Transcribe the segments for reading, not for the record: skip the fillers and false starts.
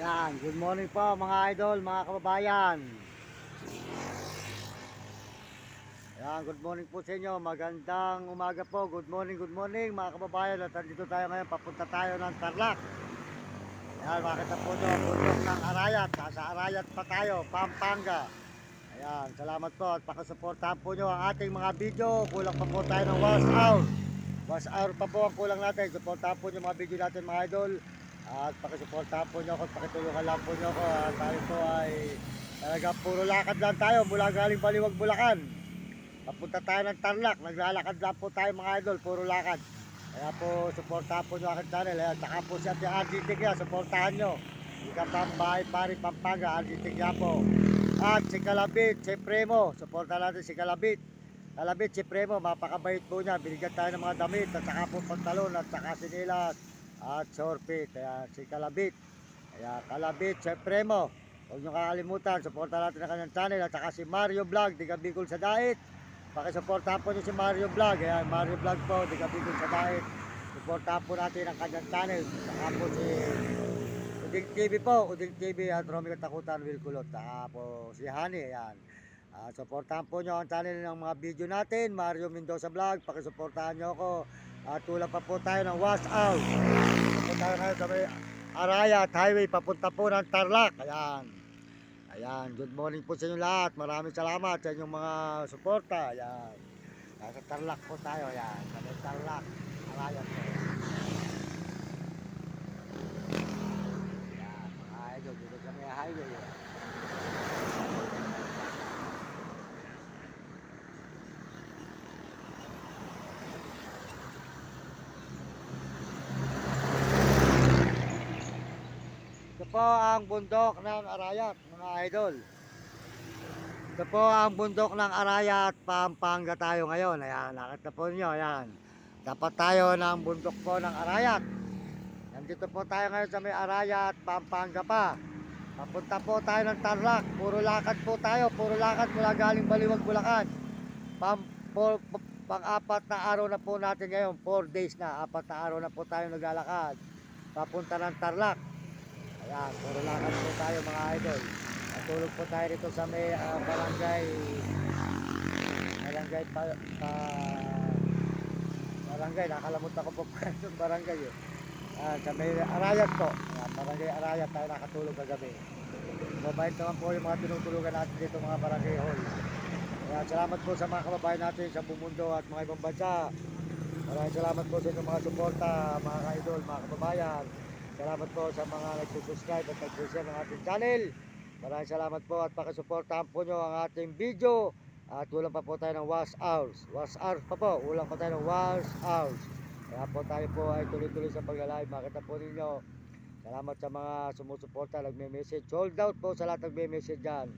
Yan, good morning po mga idol, mga kababayan. Yan, good morning po sa inyo. Magandang umaga po. Good morning mga kababayan. At nandito tayo ngayon, papunta tayo ng Tarlac. Yan, makita po nyo, bundok ng Arayat. Nasa Arayat pa tayo, Pampanga. Ayan, salamat po at pakasuportahan po nyo ang ating mga video. Kulang pa po tayo ng wash hour. Wash hour pa po ang kulang natin. Suportahan po nyo mga video natin mga idol. At pakisuportahan po nyo ako, pakitulungan lang po nyo ako. At tayo po ay talaga puro lakad lang tayo mula galing Baliwag, Bulacan. Papunta tayo ng Tarlac, naglalakad lang po tayo mga idol, puro lakad. Kaya po, suportahan po nyo aking channel. Ayan, saka po si Ate RG Tigya, suportahan nyo. Ika Pambahay, Pari, Pampanga, RG Tigya po. At si Kalabit, si Premo, suportahan natin si Kalabit. Kalabit, si Premo, mapakabait po niya. Binigyan tayo ng mga damit, at saka po pantalon, at saka sinilas, at shortfit. Kaya si Kalabit. Kaya Kalabit, si Premo. Huwag nyo kakalimutan, suportahan natin ang kanyang channel. At saka si Mario Vlog, Diga Bicol sa Dait. Pakisuportahan po niyo si Mario Vlog. Ayan, Mario Vlog po, Diga Bicol sa Dait. Suportahan po natin ang kanyang channel. Saka po si Uding TV po, Uding TV at Romy Katakutan, Will Kulot. Saka po si Honey, ayan. Suportahan po nyo ang channel ng mga video natin, Mario Mendoza Vlog. Pakisuportahan nyo ako. At tulad pa po tayo ng wash out. Papunta tayo ngayon sa may Arayat Highway, papunta po ng Tarlac. Ayan. Ayan, good morning po sa inyo lahat. Maraming salamat sa inyong mga suporta. Ayan. Nasa Tarlac po tayo. Ayan, sa may Tarlac. Arayat po. Ayan, mga idol, dito sa may highway. Ayan. Ito po ang bundok ng Arayat, mga idol. Ito po ang bundok ng Arayat, Pampanga tayo ngayon. Ayan, nakita po niyo, ayan. Dapat tayo ng bundok po ng Arayat. Nandito po tayo ngayon sa may Arayat, Pampanga pa. Papunta po tayo ng Tarlac. Puro lakad po tayo, puro lakad mula galing Baliwag, Bulacan. Pang, pang-apat na araw na po natin ngayon, 4 days na, 4 na araw na po tayo naglalakad. Papunta ng Tarlac. Ayan, puro lakad po tayo mga idol. Natulog po tayo dito sa may barangay, nakalimutan ko po yung barangay eh. Sa may Arayat po. Ayan, barangay Arayat tayo nakatulog kagabi. Mabait naman po yung mga tinutulugan natin dito mga barangay hall. Kaya salamat po sa mga kababayan natin sa buong mundo at mga ibang bansa. Maraming salamat po sa inyong mga suporta, mga ka-idol, mga kababayan. Salamat po sa mga nagsusubscribe at nag-share ng ating channel. Maraming salamat po at pakisuportahan po nyo ang ating video. At ulang pa po tayo ng wash hours. Wash hours pa po, ulang pa tayo ng wash hours. Kaya po tayo po ay tuloy-tuloy sa pagla-live. Makita po ninyo. Salamat sa mga sumusuporta, nagme-message. Sold out po sa lahat nagme-message dyan.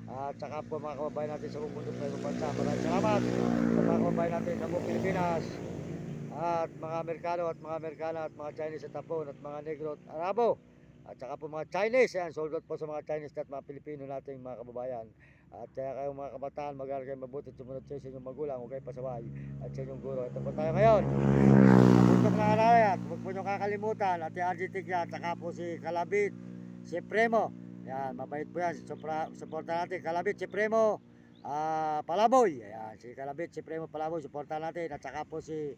At saka po mga kababayan natin sa buong mundo sa ibang bansa. Maraming salamat sa mga kababayan natin sa buong Pilipinas. At mga Amerikano at mga Amerikana at mga Chinese at Hapon at mga Negro at Arabo. At saka po mga Chinese. Yan, sold out po sa mga Chinese at mga Pilipino nating mga kababayan. At kaya kayong mga kabataan, mag-aaral kayo mabuti at sumunod sa inyong magulang. Huwag kayo pasaway at sa inyong guro. Ito po tayo ngayon. Bundok na Arayat, huwag po nyo kakalimutan. At yung RG Tigya, at saka po si Kalabit, si Premo. Yan, mabait po yan. Suporta natin. Kalabit, si Premo, Palaboy. Ayan, si Kalabit, si Premo, Palaboy. Suporta natin. At saka po si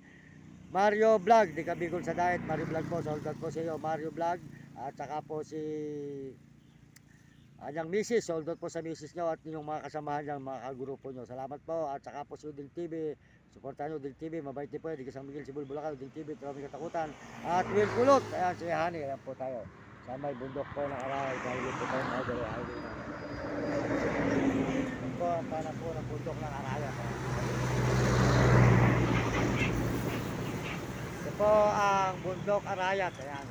Mario Vlog, Diga Bicol sa Dait. Mario Vlog po, soldat po sa iyo. Mario Vlog. At saka po si anyang misis, soldat po sa misis nyo at yung mga kasamahan nyo, mga kagrupo nyo. Salamat po. At saka po si Uding TV. Suportahan nyo Uding TV. Mabait din po yan. Diga San Miguel, Sibul, Bulacan. Uding TV, Romy Katakutan. At Will Kulot. Ayan, si Honey. Ayan po tayo. Sa may bundok po ng Aray. Dahil po tayo ng Aray. Ito po ang panang po ng bundok ng Aray. Ito po ang bundok Arayat. Ayan.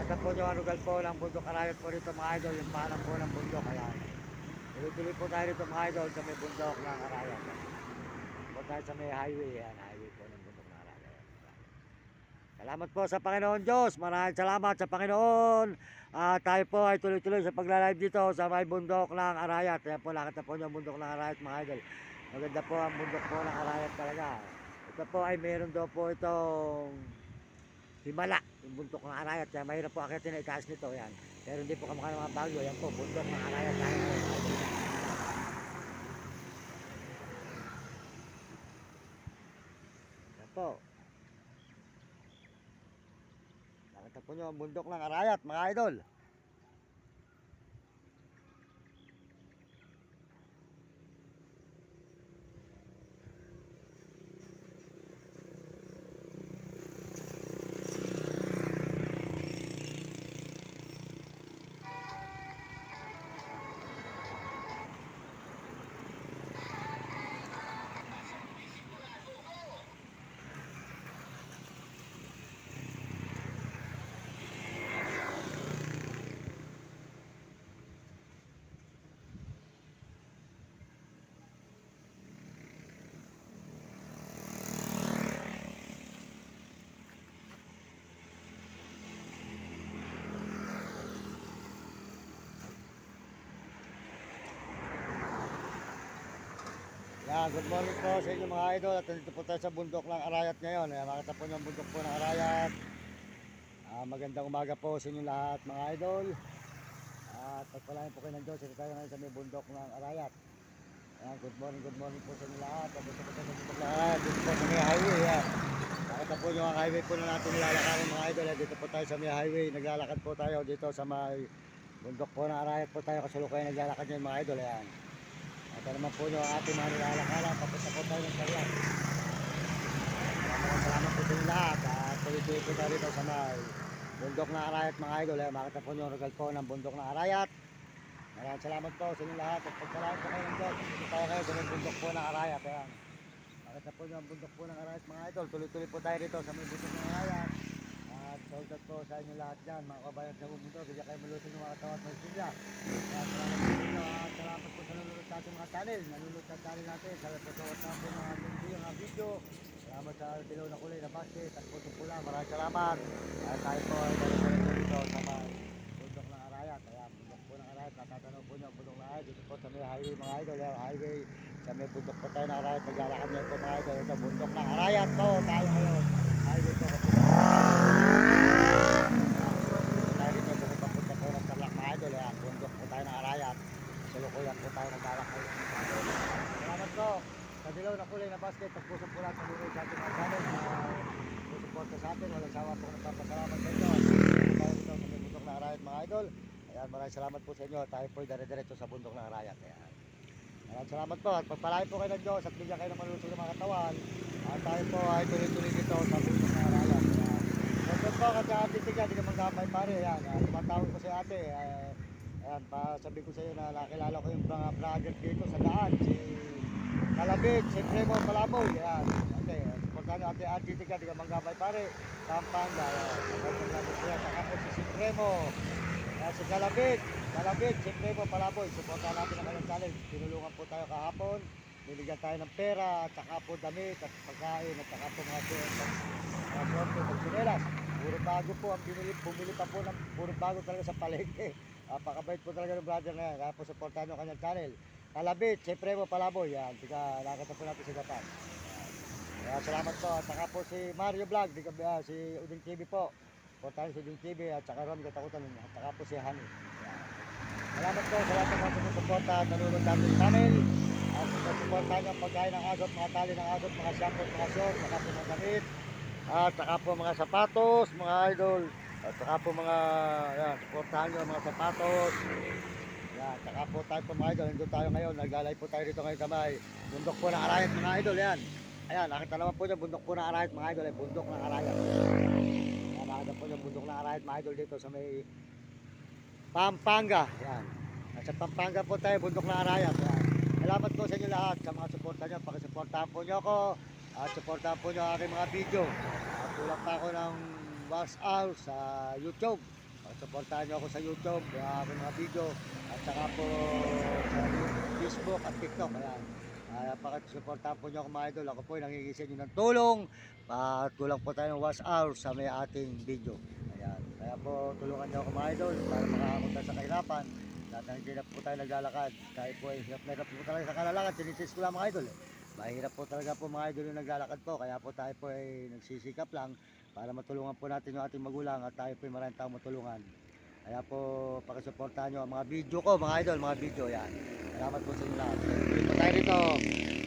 Ito po yung anugal po ng bundok Arayat po rito mga idol. Yung panang po ng bundok. Ayan. Tuloy-tuloy po tayo rito mga idol sa may bundok ng Arayat. Po tayo sa may highway. Ayan. Highway po ng bundok ng Arayat. Salamat po sa Panginoon Diyos. Maraming salamat sa Panginoon. Tayo po ay tuloy-tuloy sa pagla-live dito sa may bundok ng Arayat. Ayan po, nakita po yung bundok ng Arayat mga idol. Maganda po ang bundok po ng Arayat talaga. Ito po ay meron daw po itong himala. yung bundok ng Arayat, kaya mahirap po akitin na itaas nito, yan. Pero hindi po kamukha ng mga bagyo, yan po, bundok ng Arayat tayo ngayon. Yan po. Nakita po nyo ang bundok ng Arayat, mga idol. Yan, good morning po sa inyo mga idol. At nandito po tayo sa bundok ng Arayat ngayon. Ayan, makita po nyo ang bundok po ng Arayat. Magandang umaga po sa inyo lahat mga idol. At pagpalain po kayo ng Diyos. Ito tayo ngayon sa may bundok ng Arayat. Ayan, good morning po sa inyo lahat. At dito po tayo sa bundok ng Arayat. Dito po sa may highway. Ayan. Makita po nyo ang highway po na natin nilalakarin mga idol. Ayan, dito po tayo sa may highway. Naglalakad po tayo dito sa may bundok po ng Arayat po tayo. Kasalukuyan naglalakad nyo mga idol. Ayan. Ito naman po nyo ang ating mga nilalakaran. Papunta po tayo ng Tarlac. Salamat po sa inyo lahat. At tuloy-tuloy po tayo dito sa may bundok ng Arayat mga idol. Makita po nyo ang regal po ng bundok ng Arayat. Maraming salamat po sa inyo lahat. At pagpalain po kayo ng Diyos. Dito tayo kayo sa may bundok po ng Arayat. Ayan. Makita po nyo ang bundok po ng Arayat mga idol. Tuloy-tuloy po tayo dito sa may bundok ng Arayat. At salutat po sa inyo lahat dyan, mga kabayan sa bundok. Bigyan kayo malusin ng mga tawat ng silya. At salamat po sa inyo. At salamat po sa nanonood sa ating mga channel. Nanonood sa channel natin. Salamat po sa WhatsApp po ng ating video. Salamat sa dilaw na kulay na basket at puso pula. Maraming salamat. At tayo po ay dito dito sa may bundok ng Arayat. Kaya bundok po ng Arayat. Natatanaw po nyo ang bundok ng Arayat. Dito po sa may highway mga idol. Highway sa may bundok po tayo ng Arayat. Naglalakad nyo po mga idol. Ito bundok ng Arayat po. Tayo ngayon. Highway po kasi. Tayo dito sa may papunta po ng Tarlac mga idol. Bundok po tayo ng Arayat. Salukuyan po tayo naglalakad. Salamat po. Sa dilaw na kulay na basket, pagpusok po lahat sa luloy sa ating mga channel na susuporta sa atin. Walang sawa po nagpapasalamat sa inyo. Tayo dito sa may bundok ng Arayat mga idol. Ayan, maraming salamat po sa inyo. Tayo po ay dire-diretso sa bundok ng Arayat. Ayan. Maraming salamat po at pagpalain po kayo ng Diyos at bigyan kayo ng malusog ng mga katawan. At tayo po ay tuloy-tuloy dito sa bundok ng Arayat. Ayan. Nandun po kasi ate tigyan, hindi naman gamay pare. Ayan, tumatawag ko si ate. Ayan, sabi ko sa iyo na nakilala ko yung mga brother dito sa daan. Si Kalabit, si Premo Palaboy. Ayan, ate, supportan nyo ate tigyan, hindi naman gamay pare. Pampanga, ayan. Saka po si Premo. Si Kalabit, si Premo Palaboy. Supportan natin ang kanyang channel. Tinulungan po tayo kahapon. Niligyan tayo ng pera, at saka po damit, at pagkain, at saka po mga sorte, magsinelas. Puro bago po ang bumili pa po ng puro bago talaga sa palengke. Napakabait po talaga ng brother na yan. Kaya po supportan nyo ang kanyang channel. Kalabit, si Premo Palaboy. Yan, tika, nakita po natin sa Japan. Kaya salamat po. At saka po si Mario Vlog, si Uding TV po. Supportan si Uding TV at saka Ron Katakutan. At saka po si Hani. Salamat po sa lahat ng mga sumusuporta at nanonood natin sa channel. At sumusuporta nyo ang pagkain ng agot, mga tali ng agot, mga shampoo, mga short, saka po mga damit. At saka po mga sapatos, mga idol. At saka po mga, yan, supportahan nyo ang mga sapatos. Yan, saka po tayo po mga idol. Nandun tayo ngayon, naglalay po tayo rito ngayon kamay. Bundok po ng Arayat mga idol, yan. Ayan, nakita naman po nyo, bundok po ng Arayat mga idol. Bundok ng Arayat. Ayan, nakita po nyo, bundok ng Arayat mga idol dito sa may Pampanga. Yan. Nasa Pampanga po tayo, bundok ng Arayat. Yan. Salamat po sa inyo lahat sa mga suporta nyo. Pakisuportahan po nyo ako at suportahan po nyo ang aking mga video. At tulak pa ako ng watch hour sa YouTube. Pakisuportahan nyo ako sa YouTube, ang aking mga video. At saka po sa Facebook at TikTok. Ayan. Pakisuportahan po nyo ako mga idol. Ako po ay nangingi sa inyo ng tulong. Kulang po tayo ng watch hour sa may ating video. Ayan. Kaya po tulungan nyo ako mga idol para makakapunta sa kahirapan. Dahil hindi na po tayo naglalakad. Tayo po ay hirap na hirap po talaga sa kalalakad. Sinisis ko lang mga idol. Mahirap po talaga po mga idol yung naglalakad po. Kaya po tayo po ay nagsisikap lang para matulungan po natin yung ating magulang at tayo po yung maraming taong matulungan. Kaya po, pakisuportahan nyo ang mga video ko, mga idol, mga video yan. Salamat po sa inyo lahat. Tuloy po tayo rito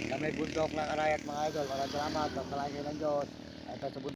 sa may bundok ng Arayat, mga idol. Maraming salamat. Pagpalain kayo ng Diyos. At sa bundok.